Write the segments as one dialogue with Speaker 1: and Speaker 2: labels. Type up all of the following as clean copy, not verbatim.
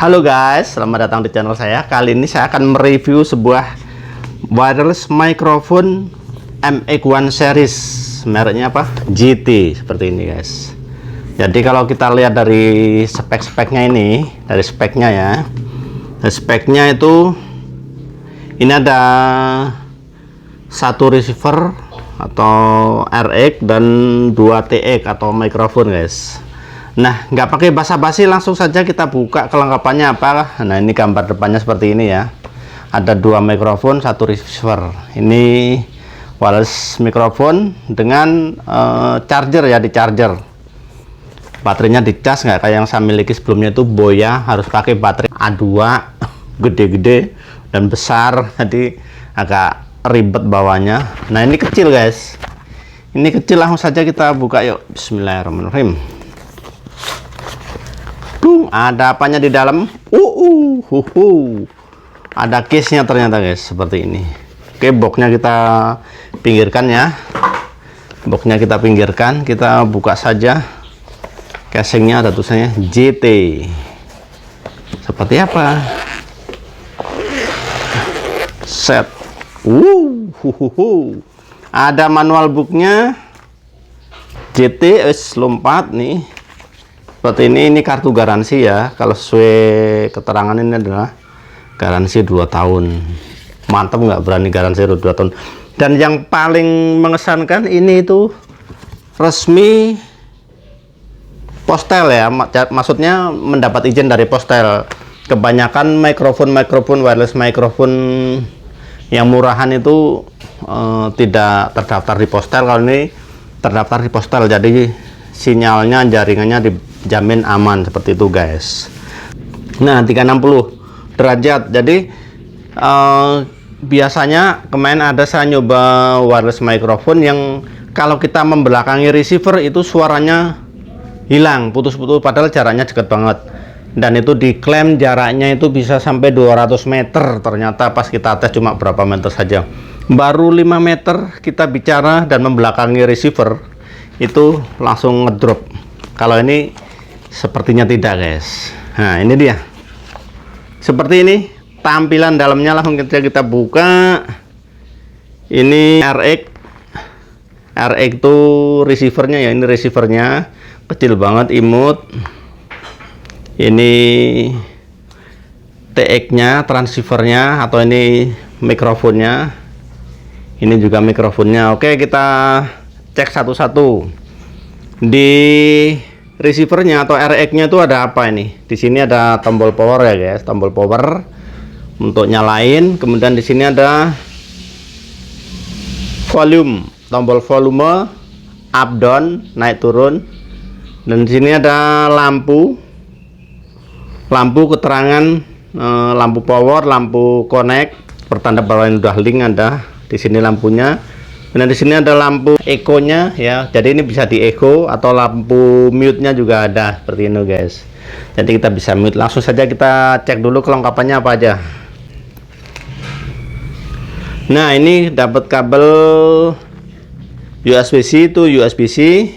Speaker 1: Halo guys, selamat datang di channel saya. Kali ini saya akan mereview sebuah wireless microphone MX1 series. Mereknya apa? GT, seperti ini guys. Jadi kalau kita lihat dari spek-speknya ini, dari speknya ya. Speknya itu ini ada satu receiver atau RX dan 2 TX atau mikrofon guys. Nah, nggak pakai basa-basi, langsung saja kita buka kelengkapannya apa. Nah, ini gambar depannya seperti ini ya. Ada 2 mikrofon, 1 receiver. Ini wireless mikrofon dengan charger ya, di charger. Baterainya dicas, nggak kayak yang saya miliki sebelumnya itu Boya, harus pakai baterai A2 gede-gede dan besar, jadi agak ribet bawahnya. Nah, ini kecil guys. Ini kecil, langsung saja kita buka yuk. Bismillahirrahmanirrahim. Ada apanya di dalam? Ada case-nya ternyata guys, seperti ini. Oke, boxnya kita pinggirkan ya. Boxnya kita pinggirkan, kita buka saja. Casingnya ada tulisannya GT. Seperti apa? Set. Ada manual booknya. GT lompat nih. Seperti ini kartu garansi ya. Kalau sesuai keterangan ini adalah garansi 2 tahun. Mantap, nggak berani garansi 2 tahun. Dan yang paling mengesankan ini itu resmi Postel ya. Maksudnya mendapat izin dari Postel. Kebanyakan mikrofon wireless mikrofon yang murahan itu tidak terdaftar di Postel. Kalau ini terdaftar di Postel, jadi sinyalnya, jaringannya dijamin aman seperti itu guys. Nah, 360 derajat. Jadi biasanya kemarin ada saya nyoba wireless microphone yang kalau kita membelakangi receiver itu suaranya hilang, putus-putus, padahal jaraknya dekat banget. Dan itu diklaim jaraknya itu bisa sampai 200 meter. Ternyata pas kita tes cuma berapa meter saja. Baru 5 meter kita bicara dan membelakangi receiver, itu langsung ngedrop. Kalau ini sepertinya tidak guys. Nah, ini dia seperti ini tampilan dalamnya. Langsung kita buka. Ini RX itu receivernya ya. Ini receivernya kecil banget, imut. Ini TX nya, transceivernya, atau ini mikrofonnya. Ini juga mikrofonnya. Oke, kita cek satu-satu. Di receivernya atau RX-nya itu ada apa ini? Di sini ada tombol power ya guys, tombol power untuk nyalain. Kemudian di sini ada volume, tombol volume up down, naik turun. Dan di sini ada lampu keterangan, lampu power, lampu connect, pertanda bahwa ini udah link ada di sini lampunya. Nah, di sini ada lampu eco-nya ya. Jadi ini bisa di echo, atau lampu mute-nya juga ada seperti ini guys. Jadi kita bisa mute. Langsung saja kita cek dulu kelengkapannya apa aja. Nah, ini dapat kabel USB-C to USB-C.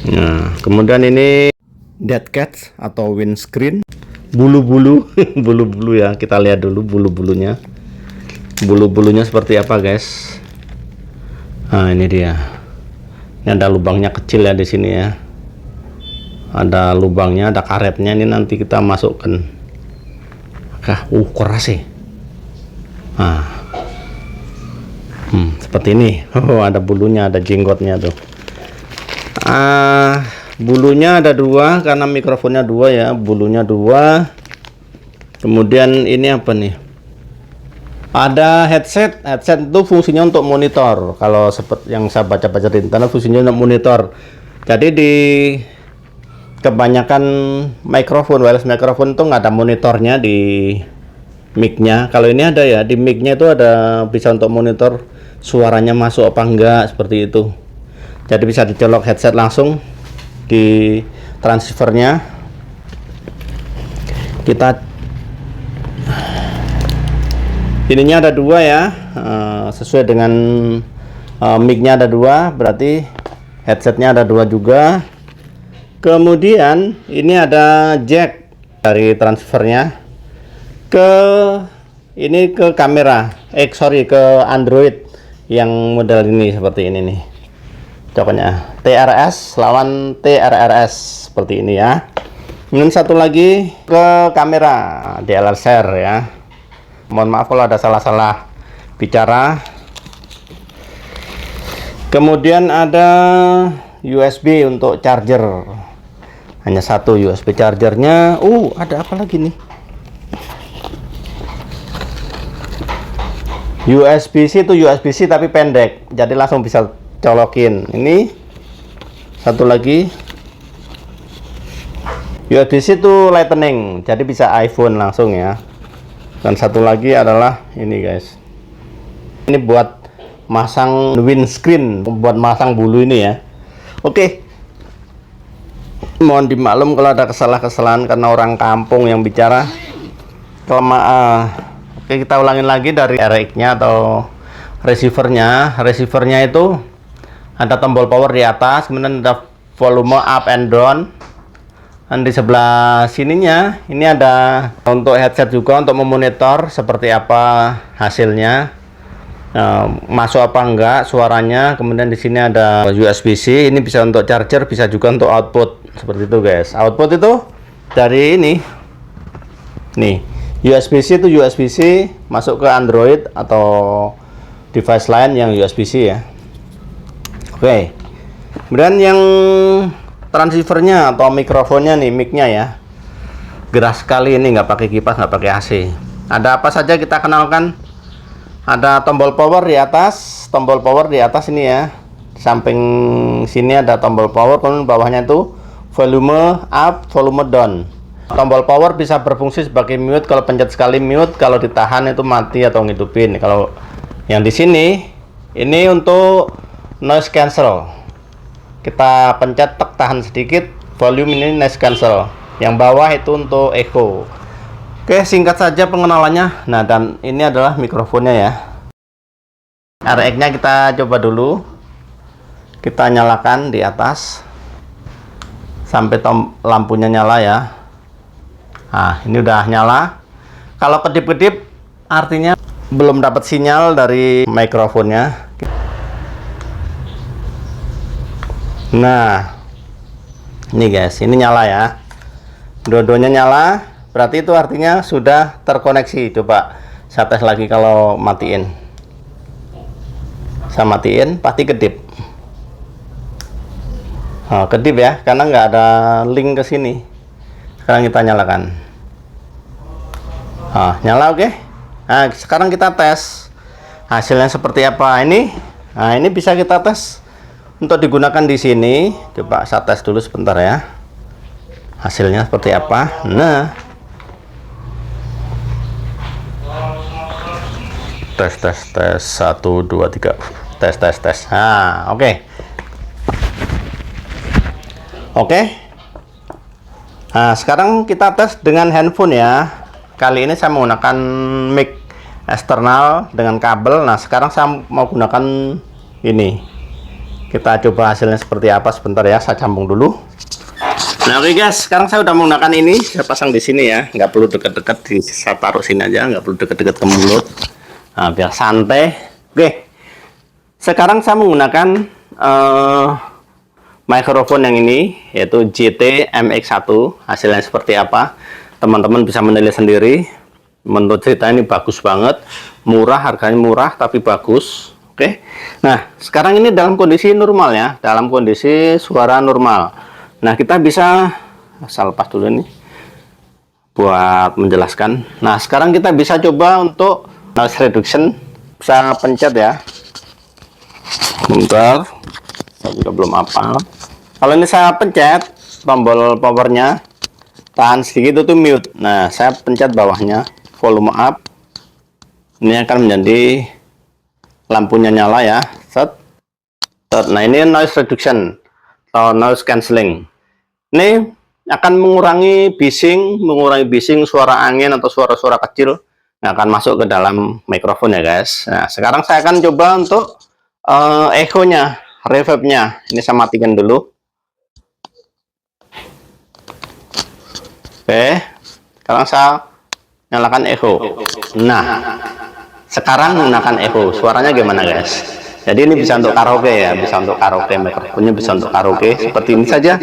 Speaker 1: Nah, kemudian ini dead cat atau windscreen, bulu-bulu bulu-bulu ya. Kita lihat dulu bulu-bulunya. Bulu-bulunya seperti apa guys. Nah, ini dia. Ini ada lubangnya kecil ya di sini ya. Ada lubangnya, ada karetnya. Ini nanti kita masukkan. Keras sih. Nah, seperti ini. Ada bulunya, ada jenggotnya tuh. Bulunya ada 2 karena mikrofonnya 2 ya. Bulunya 2. Kemudian ini apa nih? Ada headset. Headset itu fungsinya untuk monitor. Kalau seperti yang saya baca-baca di internet, fungsinya untuk monitor. Jadi di kebanyakan mikrofon, wireless mikrofon itu nggak ada monitornya di mic-nya. Kalau ini ada ya, di mic-nya itu ada, bisa untuk monitor suaranya masuk apa enggak, seperti itu. Jadi bisa dicolok headset langsung di transceivernya. Ininya ada 2 ya, sesuai dengan mic-nya ada 2, berarti headsetnya ada 2 juga. Kemudian ini ada jack dari transfernya ke ini ke kamera, ke Android yang model ini seperti ini nih. Cocoknya TRS lawan TRRS seperti ini ya. Kemudian satu lagi ke kamera DSLR ya. Mohon maaf kalau ada salah-salah bicara. Kemudian ada USB untuk charger, hanya satu USB chargernya. Ada apa lagi nih? USB-C itu USB-C tapi pendek, jadi langsung bisa colokin. Ini satu lagi USB-C itu Lightning, jadi bisa iPhone langsung ya. Dan satu lagi adalah ini guys, ini buat masang windscreen, buat masang bulu ini ya. Oke, mohon dimaklum kalau ada kesalahan karena orang kampung yang bicara kelemahan. Oke, kita ulangin lagi dari RX-nya atau receivernya itu ada tombol power di atas, kemudian ada volume up and down, dan di sebelah sininya ini ada untuk headset juga untuk memonitor seperti apa hasilnya, masuk apa enggak suaranya. Kemudian di sini ada USB-C, ini bisa untuk charger, bisa juga untuk output seperti itu guys. Output itu dari ini nih, USB-C itu USB-C masuk ke Android atau device lain yang USB-C ya. Oke, kemudian yang transceivernya atau mikrofonnya nih, mic-nya ya, gerah sekali ini, nggak pakai kipas, nggak pakai AC. Ada apa saja kita kenalkan. Ada tombol power di atas, ini ya. Di samping sini ada tombol power, kemudian bawahnya itu volume up, volume down. Tombol power bisa berfungsi sebagai mute, kalau pencet sekali mute, kalau ditahan itu mati atau ngidupin. Kalau yang di sini ini untuk noise cancel, kita pencet tek, tahan sedikit, volume ini noise cancel. Yang bawah itu untuk echo. Oke, singkat saja pengenalannya. Nah, dan ini adalah mikrofonnya ya. RX-nya kita coba dulu, kita nyalakan di atas sampai lampunya nyala ya. Nah, ini udah nyala. Kalau kedip-kedip artinya belum dapat sinyal dari mikrofonnya. Nah, ini guys, ini nyala ya. Dua-duanya nyala, berarti itu artinya sudah terkoneksi. Coba saya tes lagi kalau matiin. Saya matiin, pasti kedip. Kedip ya, karena nggak ada link ke sini. Sekarang kita nyalakan. Nyala, oke. Nah, sekarang kita tes hasilnya seperti apa. Ini bisa kita tes untuk digunakan di sini. Coba saya tes dulu sebentar ya, hasilnya seperti apa. Nah, tes 1 2 3 tes. Oke. Nah, sekarang kita tes dengan handphone ya. Kali ini saya menggunakan mic eksternal dengan kabel. Nah, sekarang saya mau gunakan ini. Kita coba hasilnya seperti apa sebentar ya. Saya sambung dulu. Nah, oke guys, sekarang saya udah menggunakan ini. Saya pasang di sini ya. Nggak perlu dekat-dekat, saya taruh sini aja. Nggak perlu dekat-dekat ke mulut. Nah, biar santai. Oke. Sekarang saya menggunakan mikrofon yang ini, yaitu JT MX1. Hasilnya seperti apa, teman-teman bisa menilai sendiri. Menurut cerita ini bagus banget, murah, harganya murah tapi bagus. Oke. Nah, sekarang ini dalam kondisi normal ya, dalam kondisi suara normal. Nah, kita bisa, saya lepas dulu ini buat menjelaskan. Nah, sekarang kita bisa coba untuk noise reduction. Bisa pencet ya, bentar, saya juga belum hafal. Kalau ini saya pencet tombol powernya, tahan sedikit itu mute. Nah, saya pencet bawahnya volume up, ini akan menjadi lampunya nyala ya. Set. Nah, ini noise reduction atau noise cancelling. Ini akan mengurangi bising, suara angin atau suara-suara kecil yang akan masuk ke dalam mikrofon ya guys. Nah, sekarang saya akan coba untuk echo-nya, reverb-nya. Ini saya matikan dulu. Oke, Sekarang saya nyalakan echo. Nah, sekarang menggunakan echo, suaranya gimana guys? Jadi ini bisa untuk karaoke ya, bisa untuk karaoke, mikrofonnya bisa untuk karaoke. Seperti ini saja.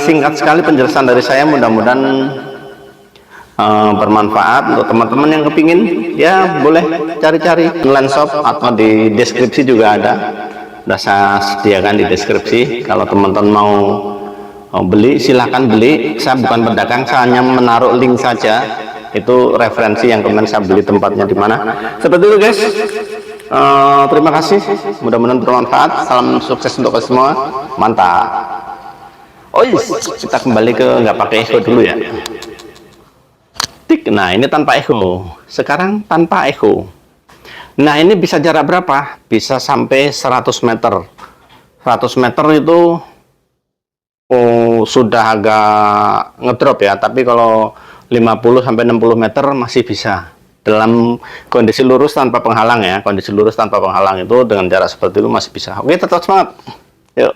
Speaker 1: Singkat sekali penjelasan dari saya, mudah-mudahan bermanfaat untuk teman-teman yang kepingin. Ya boleh cari-cari online shop atau di deskripsi juga ada. Udah saya sediakan di deskripsi. Kalau teman-teman mau beli, silahkan beli. Saya bukan pedagang, saya hanya menaruh link saja. Itu referensi yang kemarin saya beli tempatnya di mana. Seperti itu guys. Terima kasih. Mudah-mudahan bermanfaat. Salam sukses untuk semua. Mantap. Oh yes, kita kembali ke nggak pakai echo dulu ya. Tik. Nah ini tanpa echo. Sekarang tanpa echo. Nah ini bisa jarak berapa? Bisa sampai 100 meter. 100 meter itu sudah agak ngedrop ya. Tapi kalau 50 sampai 60 meter masih bisa. Dalam kondisi lurus tanpa penghalang ya. Kondisi lurus tanpa penghalang itu dengan jarak seperti itu masih bisa. Oke, tetap semangat. Yuk.